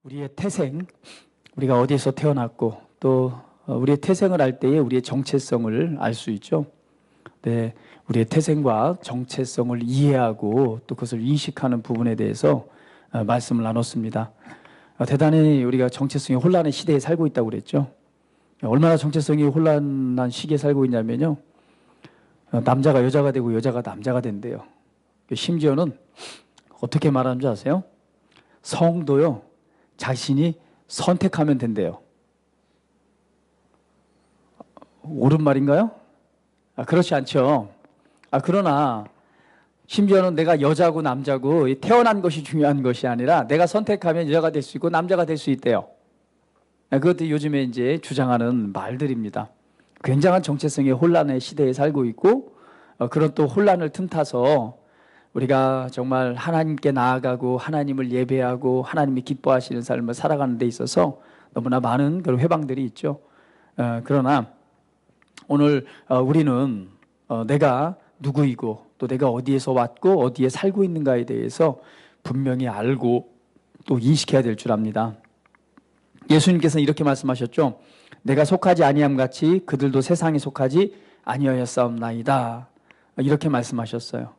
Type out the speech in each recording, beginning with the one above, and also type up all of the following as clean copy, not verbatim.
우리의 태생, 우리가 어디에서 태어났고 또 우리의 태생을 알 때에 우리의 정체성을 알 수 있죠. 네, 우리의 태생과 정체성을 이해하고 또 그것을 인식하는 부분에 대해서 말씀을 나눴습니다. 대단히 우리가 정체성이 혼란의 시대에 살고 있다고 그랬죠. 얼마나 정체성이 혼란한 시기에 살고 있냐면요, 남자가 여자가 되고 여자가 남자가 된대요. 심지어는 어떻게 말하는 줄 아세요? 성도요, 자신이 선택하면 된대요. 옳은 말인가요? 그렇지 않죠. 그러나 심지어는 내가 여자고 남자고 태어난 것이 중요한 것이 아니라 내가 선택하면 여자가 될 수 있고 남자가 될 수 있대요. 그것도 요즘에 이제 주장하는 말들입니다. 굉장한 정체성의 혼란의 시대에 살고 있고, 그런 또 혼란을 틈타서 우리가 정말 하나님께 나아가고 하나님을 예배하고 하나님이 기뻐하시는 삶을 살아가는 데 있어서 너무나 많은 그런 회방들이 있죠. 그러나 오늘 우리는 내가 누구이고 또 내가 어디에서 왔고 어디에 살고 있는가에 대해서 분명히 알고 또 인식해야 될 줄 압니다. 예수님께서는 이렇게 말씀하셨죠. 내가 속하지 아니함 같이 그들도 세상에 속하지 아니하였사옵나이다. 이렇게 말씀하셨어요.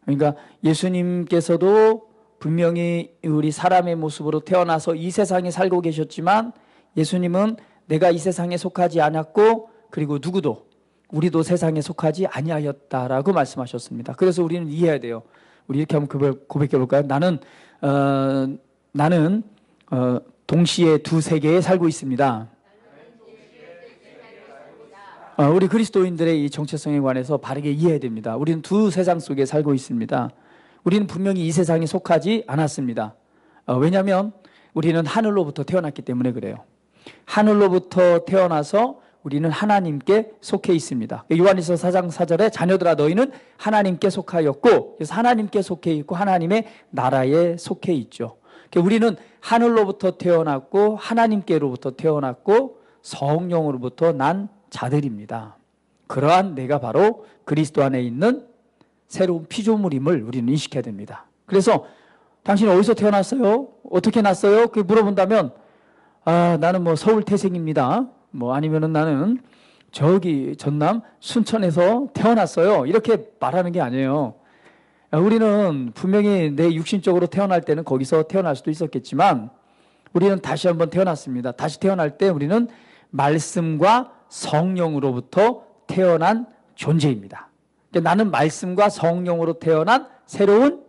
그러니까 예수님께서도 분명히 우리 사람의 모습으로 태어나서 이 세상에 살고 계셨지만 예수님은 내가 이 세상에 속하지 않았고 그리고 누구도 우리도 세상에 속하지 아니하였다라고 말씀하셨습니다. 그래서 우리는 이해해야 돼요. 우리 이렇게 한번 고백해 볼까요? 나는 동시에 두 세계에 살고 있습니다. 우리 그리스도인들의 이 정체성에 관해서 바르게 이해해야 됩니다. 우리는 두 세상 속에 살고 있습니다. 우리는 분명히 이 세상에 속하지 않았습니다. 왜냐하면 우리는 하늘로부터 태어났기 때문에 그래요. 하늘로부터 태어나서 우리는 하나님께 속해 있습니다. 요한일서 4장 4절에 자녀들아 너희는 하나님께 속하였고, 그래서 하나님께 속해 있고 하나님의 나라에 속해 있죠. 우리는 하늘로부터 태어났고 하나님께로부터 태어났고 성령으로부터 난 자들입니다. 그러한 내가 바로 그리스도 안에 있는 새로운 피조물임을 우리는 인식해야 됩니다. 그래서 당신은 어디서 태어났어요? 어떻게 났어요? 그렇게 물어본다면 나는 뭐 서울 태생입니다. 뭐 아니면은 나는 저기 전남 순천에서 태어났어요. 이렇게 말하는 게 아니에요. 우리는 분명히 내 육신적으로 태어날 때는 거기서 태어날 수도 있었겠지만 우리는 다시 한번 태어났습니다. 다시 태어날 때 우리는 말씀과 성령으로부터 태어난 존재입니다. 그러니까 나는 말씀과 성령으로 태어난 새로운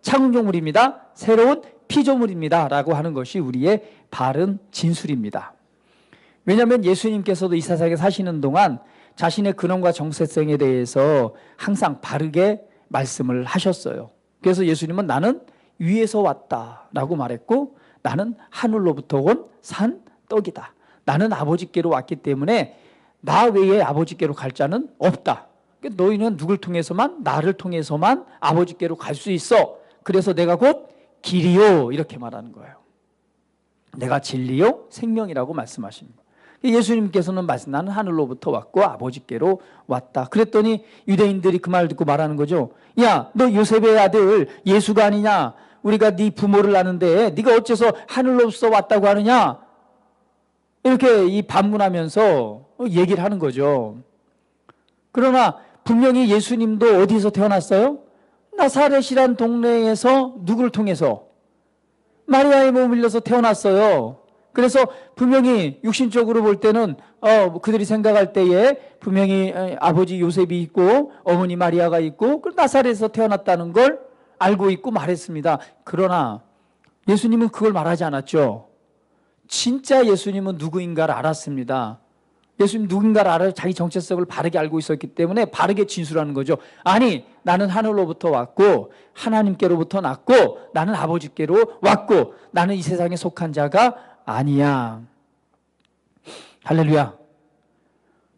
창조물입니다. 새로운 피조물입니다. 라고 하는 것이 우리의 바른 진술입니다. 왜냐하면 예수님께서도 이 세상에 사시는 동안 자신의 근원과 정체성에 대해서 항상 바르게 말씀을 하셨어요. 그래서 예수님은 나는 위에서 왔다라고 말했고 나는 하늘로부터 온 산 떡이다. 나는 아버지께로 왔기 때문에 나 외에 아버지께로 갈 자는 없다. 너희는 누굴 통해서만 나를 통해서만 아버지께로 갈 수 있어. 그래서 내가 곧 길이요 이렇게 말하는 거예요. 내가 진리요 생명이라고 말씀하십니다. 예수님께서는 나는 하늘로부터 왔고 아버지께로 왔다. 그랬더니 유대인들이 그 말 듣고 말하는 거죠. 야, 너 요셉의 아들 예수가 아니냐? 우리가 네 부모를 아는데 네가 어째서 하늘로부터 왔다고 하느냐? 이렇게 이 반문하면서 얘기를 하는 거죠. 그러나 분명히 예수님도 어디서 태어났어요? 나사렛이란 동네에서 누구를 통해서? 마리아의 몸을 빌려서 태어났어요. 그래서 분명히 육신적으로 볼 때는 그들이 생각할 때에 분명히 아버지 요셉이 있고 어머니 마리아가 있고 나사렛에서 태어났다는 걸 알고 있고 말했습니다. 그러나 예수님은 그걸 말하지 않았죠. 진짜 예수님은 누구인가를 알았습니다. 예수님 누군가를 알아 자기 정체성을 바르게 알고 있었기 때문에 바르게 진술하는 거죠. 아니, 나는 하늘로부터 왔고 하나님께로부터 났고 나는 아버지께로 왔고 나는 이 세상에 속한 자가 아니야. 할렐루야.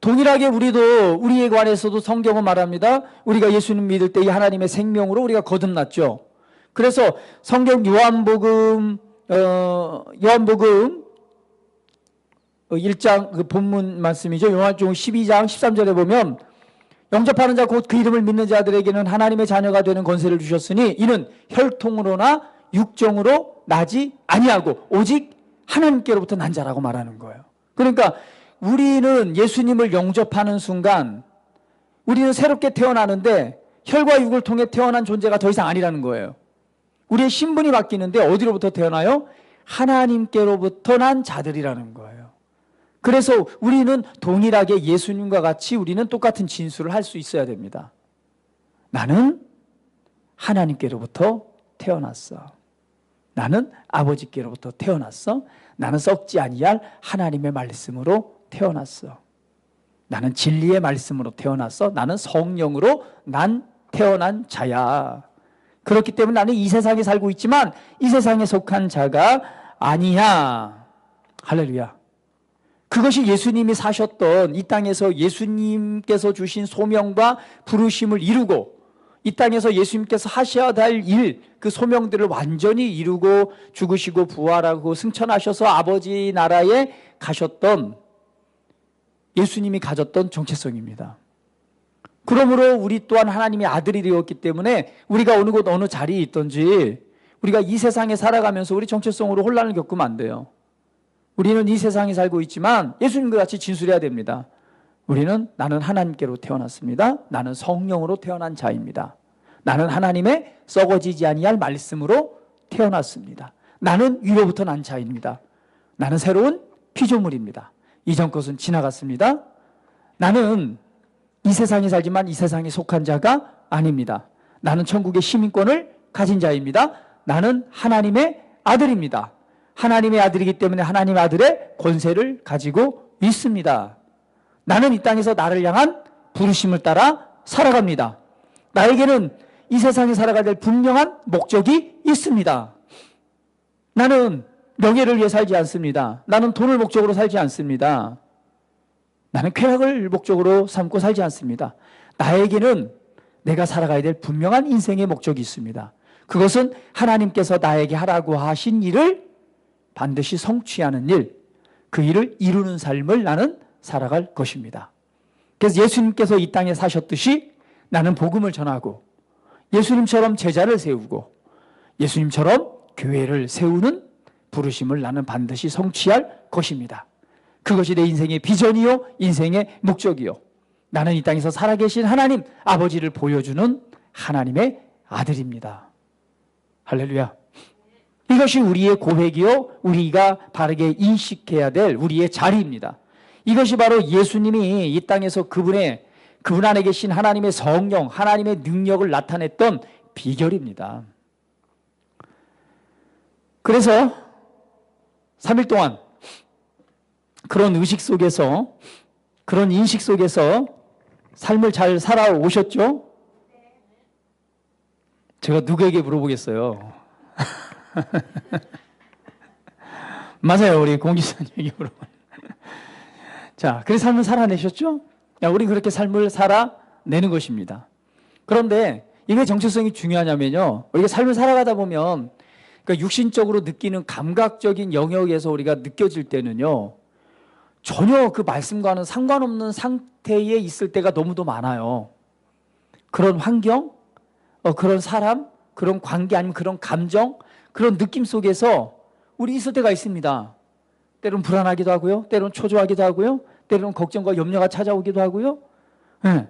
동일하게 우리도 우리에 관해서도 성경은 말합니다. 우리가 예수님 믿을 때 이 하나님의 생명으로 우리가 거듭났죠. 그래서 성경 요한복음 1장 그 본문 말씀이죠. 요한복음 12장 13절에 보면 영접하는 자 곧 그 이름을 믿는 자들에게는 하나님의 자녀가 되는 권세를 주셨으니 이는 혈통으로나 육정으로 나지 아니하고 오직 하나님께로부터 난 자라고 말하는 거예요. 그러니까 우리는 예수님을 영접하는 순간 우리는 새롭게 태어나는데 혈과 육을 통해 태어난 존재가 더 이상 아니라는 거예요. 우리의 신분이 바뀌는데 어디로부터 태어나요? 하나님께로부터 난 자들이라는 거예요. 그래서 우리는 동일하게 예수님과 같이 우리는 똑같은 진술을 할 수 있어야 됩니다. 나는 하나님께로부터 태어났어. 나는 아버지께로부터 태어났어. 나는 썩지 아니할 하나님의 말씀으로 태어났어. 나는 진리의 말씀으로 태어났어. 나는 성령으로 난 태어난 자야. 그렇기 때문에 나는 이 세상에 살고 있지만 이 세상에 속한 자가 아니야. 할렐루야. 그것이 예수님이 사셨던 이 땅에서 예수님께서 주신 소명과 부르심을 이루고 이 땅에서 예수님께서 하셔야 할 일, 그 소명들을 완전히 이루고 죽으시고 부활하고 승천하셔서 아버지 나라에 가셨던 예수님이 가졌던 정체성입니다. 그러므로 우리 또한 하나님의 아들이 되었기 때문에 우리가 어느 곳 어느 자리에 있든지 우리가 이 세상에 살아가면서 우리 정체성으로 혼란을 겪으면 안 돼요. 우리는 이 세상에 살고 있지만 예수님과 같이 진술해야 됩니다. 우리는 나는 하나님께로 태어났습니다. 나는 성령으로 태어난 자입니다. 나는 하나님의 썩어지지 아니할 말씀으로 태어났습니다. 나는 위로부터 난 자입니다. 나는 새로운 피조물입니다. 이전 것은 지나갔습니다. 나는 이 세상에 살지만 이 세상에 속한 자가 아닙니다. 나는 천국의 시민권을 가진 자입니다. 나는 하나님의 아들입니다. 하나님의 아들이기 때문에 하나님의 아들의 권세를 가지고 있습니다. 나는 이 땅에서 나를 향한 부르심을 따라 살아갑니다. 나에게는 이 세상에 살아가야 될 분명한 목적이 있습니다. 나는 명예를 위해 살지 않습니다. 나는 돈을 목적으로 살지 않습니다. 나는 쾌락을 목적으로 삼고 살지 않습니다. 나에게는 내가 살아가야 될 분명한 인생의 목적이 있습니다. 그것은 하나님께서 나에게 하라고 하신 일을 반드시 성취하는 일, 그 일을 이루는 삶을 나는 살아갈 것입니다. 그래서 예수님께서 이 땅에 사셨듯이 나는 복음을 전하고 예수님처럼 제자를 세우고 예수님처럼 교회를 세우는 부르심을 나는 반드시 성취할 것입니다. 그것이 내 인생의 비전이요, 인생의 목적이요. 나는 이 땅에서 살아계신 하나님 아버지를 보여주는 하나님의 아들입니다. 할렐루야. 이것이 우리의 고백이요, 우리가 바르게 인식해야 될 우리의 자리입니다. 이것이 바로 예수님이 이 땅에서 그분 안에 계신 하나님의 성령, 하나님의 능력을 나타냈던 비결입니다. 그래서 3일 동안 그런 의식 속에서, 그런 인식 속에서 삶을 잘 살아오셨죠? 제가 누구에게 물어보겠어요? 맞아요. 우리 공기사님에게 물어보는. 자, 그래서 삶을 살아내셨죠? 우리 그렇게 삶을 살아내는 것입니다. 그런데 이게 정체성이 중요하냐면요, 우리가 삶을 살아가다 보면 그러니까 육신적으로 느끼는 감각적인 영역에서 우리가 느껴질 때는요, 전혀 그 말씀과는 상관없는 상태에 있을 때가 너무도 많아요. 그런 환경, 그런 사람, 그런 관계, 아니면 그런 감정, 그런 느낌 속에서 우리 있을 때가 있습니다. 때로는 불안하기도 하고요, 때로는 초조하기도 하고요, 때로는 걱정과 염려가 찾아오기도 하고요. 네.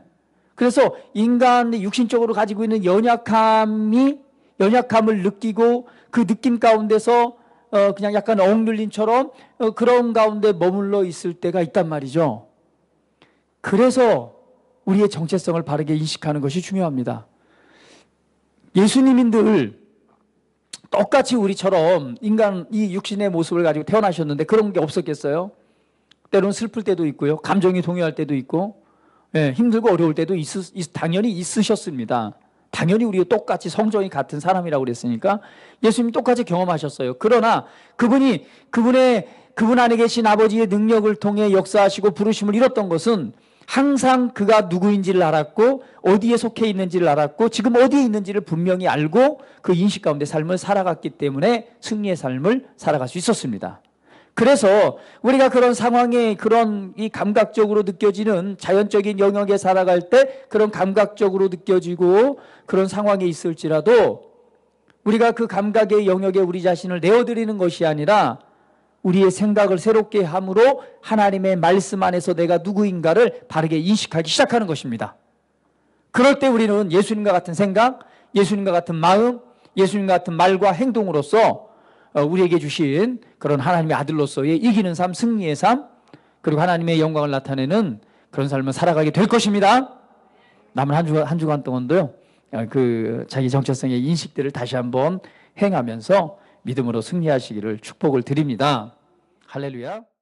그래서 인간이 육신적으로 가지고 있는 연약함을 느끼고 그 느낌 가운데서 그냥 약간 억눌림처럼 그런 가운데 머물러 있을 때가 있단 말이죠. 그래서 우리의 정체성을 바르게 인식하는 것이 중요합니다. 예수님이 늘 똑같이 우리처럼 인간 이 육신의 모습을 가지고 태어나셨는데 그런 게 없었겠어요? 때로는 슬플 때도 있고요, 감정이 동요할 때도 있고, 힘들고 어려울 때도 당연히 있으셨습니다. 당연히 우리가 똑같이 성정이 같은 사람이라고 그랬으니까 예수님이 똑같이 경험하셨어요. 그러나 그분 안에 계신 아버지의 능력을 통해 역사하시고 부르심을 이뤘던 것은 항상 그가 누구인지를 알았고 어디에 속해 있는지를 알았고 지금 어디에 있는지를 분명히 알고 그 인식 가운데 삶을 살아갔기 때문에 승리의 삶을 살아갈 수 있었습니다. 그래서 우리가 그런 상황에 그런 이 감각적으로 느껴지는 자연적인 영역에 살아갈 때 그런 감각적으로 느껴지고 그런 상황에 있을지라도 우리가 그 감각의 영역에 우리 자신을 내어드리는 것이 아니라 우리의 생각을 새롭게 함으로 하나님의 말씀 안에서 내가 누구인가를 바르게 인식하기 시작하는 것입니다. 그럴 때 우리는 예수님과 같은 생각, 예수님과 같은 마음, 예수님과 같은 말과 행동으로서 우리에게 주신 그런 하나님의 아들로서의 이기는 삶, 승리의 삶, 그리고 하나님의 영광을 나타내는 그런 삶을 살아가게 될 것입니다. 남은 한 주간 동안도요, 그 자기 정체성의 인식들을 다시 한번 행하면서 믿음으로 승리하시기를 축복을 드립니다. 할렐루야.